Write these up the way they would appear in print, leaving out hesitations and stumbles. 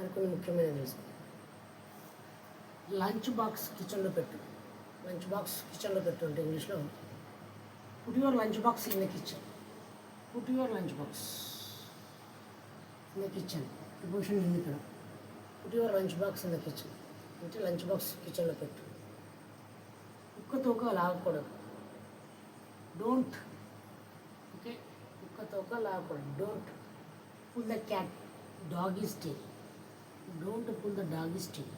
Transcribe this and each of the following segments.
మరికొన్ని ముఖ్యమైనవి తెలుసు. లంచ్ బాక్స్ కిచెన్లో పెట్టు. లంచ్ బాక్స్ కిచెన్లో పెట్టు అంటే ఇంగ్లీష్లో put your lunch box in the kitchen. Put your lunch box in the kitchen. Preposition ఉంది ఇక్కడ. Put your lunch box in the kitchen అంటే లంచ్ బాక్స్ కిచెన్లో పెట్టు. కుక్కతోక లాగకూడదు. డోంట్. ఓకే, కుక్కతోక లాగకూడదు. Don't pull the cat doggy's tail. Don't pull the doggy's tail.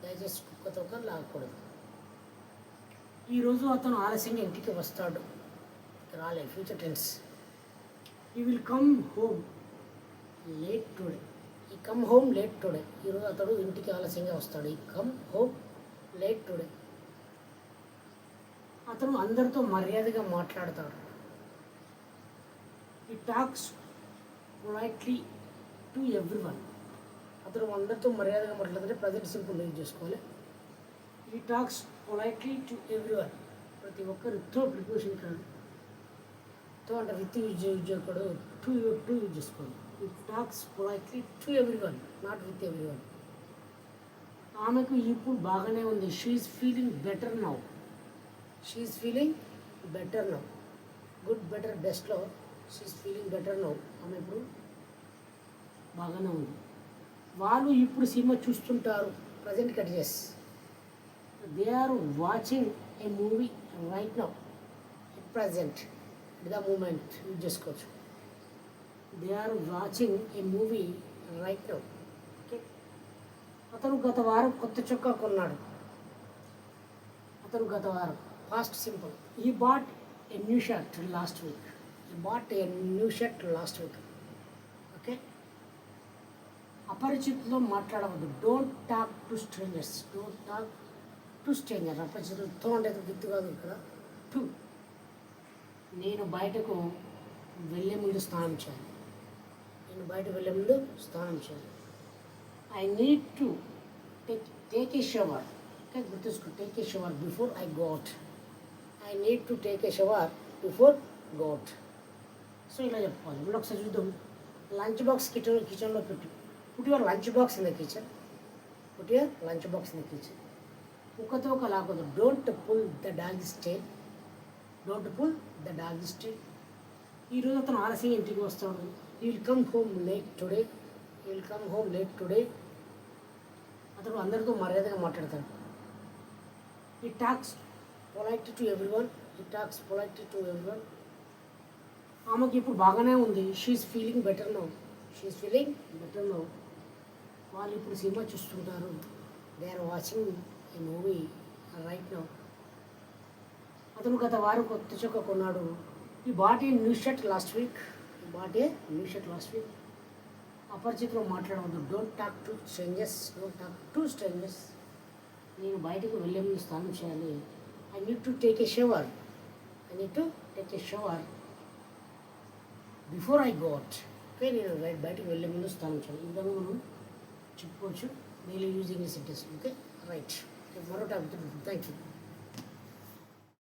దయచేసి కుక్కతోక లాగకూడదు. ఈరోజు అతను ఆలస్యంగా ఇంటికి వస్తాడు. రాలే, future tense. He will come home late today. He come home late today. ఈరోజు అతడు ఇంటికి ఆలస్యంగా వస్తాడు. ఈ కమ్ హోమ్ లేట్ టుడే. అతను అందరితో మర్యాదగా మాట్లాడతాడు. He talks politely to everyone. అతను అందరితో మర్యాదగా మాట్లాడితే ప్రజెంట్ సింపుల్ యూజ్ చేసుకోవాలి. ఈ టాక్స్ పొలైట్లీ టు ఎవ్రీవన్. ప్రతి ఒక్కరితో ప్రిపోజిషన్ కాదు. తో అంటే విత్ యూజ్ చేయకూడదు. టు యూజ్ చేసుకోండి. He talks politely to everyone, not with everyone. ఆమెకు ఇప్పుడు బాగానే ఉంది. She's feeling better now. She's feeling better now. Good, better, బెస్ట్లో షీఈస్ ఫీలింగ్ బెటర్ నౌ. ఆమె ఇప్పుడు బాగానే ఉంది. వాళ్ళు ఇప్పుడు సినిమా చూస్తుంటారు. ప్రజెంట్ కట్ చేసి they are watching a movie right now. At present, at the moment use చేసుకోవచ్చు. They are watching a movie right now. Okay. అతను గత వారం కొత్త చొక్కా కొన్నాడు. అతను గత వారం past simple. He bought a new shirt last week. He bought a new shirt last week. Okay. అపరిచితులతో మాట్లాడవద్దు. Don't talk to strangers. Don't talk to stranger. అపరిచితులతో అంటే గుర్తు కాదు ఇక్కడ. టు. నేను బయటకు వెళ్ళే ముందు స్నానం చేయాలి. నేను బయటకు వెళ్ళే ముందు స్నానం చేయాలి. I need to take a shower. Okay, గుర్తుంచుకో. Take a shower before I go out. I need to take a shower before go out. So ఇలా చెప్పుకోవాలి. ఇప్పుడు ఒకసారి చూద్దాం. లంచ్ బాక్స్ కిచెన్లో పెట్టు. Put your lunch box in the kitchen. Put your lunch box in the kitchen. కుక్కతోక లాగదు. Don't pull the doggy's tail. Don't pull the doggy's tail. ఈరోజు అతను ఆలస్యంగా ఇంటికి వస్తాడు. He will come home late today. He will come home late today. అతను అందరితో మర్యాదగా మాట్లాడతాడు. He talks polite to everyone. He talks polite to everyone. ఆమెకి ఇప్పుడు బాగానే ఉంది. She's feeling better now. She's feeling better now. వాళ్ళు ఇప్పుడు సినిమా చూస్తుంటారు. They are watching a movie right now. అతను గత వారం కొత్త చొక్కా కొన్నాడు. He bought a new shirt last week. He bought a new shirt last week. అపరిచితులు మాట్లాడవద్దు. Don't talk to strangers. Don't talk to strangers. నేను బయటకు వెళ్ళే ముందు స్నానం చేయాలి. I need to take a shower. I need to take a shower before I go out. Okay, నేను బయటకు వెళ్ళే ముందు స్నానం చేయాలి. ఈ విధంగా మనం చెప్పుకోవచ్చు daily using sentence. Okay, right. మరో టాపిక్. Thank you.